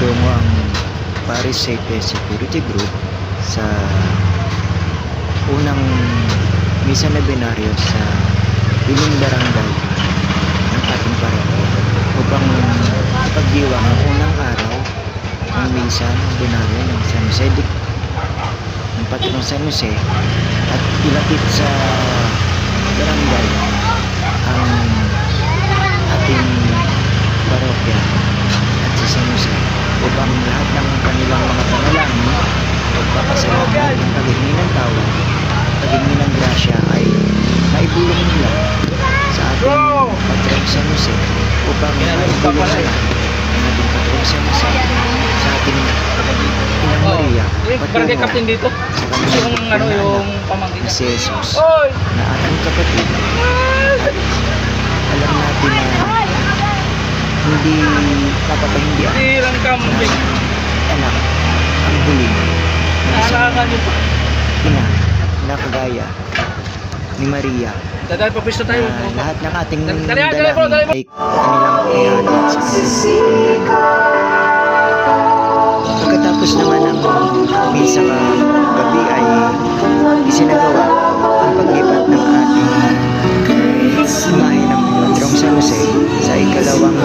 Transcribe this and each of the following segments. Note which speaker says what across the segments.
Speaker 1: nagtungo ang Paris Safety Security Group sa unang misa nobinaryo sa piling barangay ng ating parokya upang ipagdiwang ang unang araw ng misa nobinaryo ng San Jose ng Patrong San Jose at ilapit sa barangay ang ating parokya at si San Jose upang lahat ng kanilang mga panalangin, pagpapasalamat, paghingi ng tawad, paghingi ng grasya ay maibulong nila sa ating Patrong San Jose upang maibulong nila ang ating Patrong San Jose sa ating Inang Maria patungo
Speaker 2: dito.
Speaker 1: sa kanilang
Speaker 2: Yung pamangkin
Speaker 1: na si Jesus na ating kapatid. At alam natin na hindi papapahindihan
Speaker 2: Tirang kambing.
Speaker 1: anak ang huli ng isang
Speaker 2: Naalala niyo pa.
Speaker 1: ina na kagaya ni Maria
Speaker 2: Dadaan pa pwesto tayo.
Speaker 1: na lahat ng ating
Speaker 2: Dali, bro,
Speaker 1: dalangin ay kanilang ihatid sa kanilang. Pagkatapos naman ng misa gabi ay isinagawa ang paglipat ng ating imahe ng Patrong San Jose sa ikalawang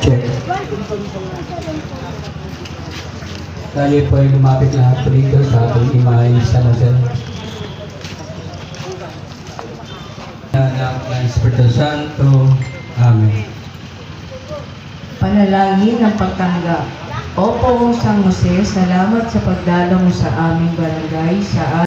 Speaker 3: check. Tayo po ay lumapit lahat po dito sa ating imahe San Jose. Anak ng Espiritu Santo. Amen.
Speaker 4: Panalangin ng pagtanggap. O Poong San Jose, salamat sa pagdalo mo sa aming barangay sa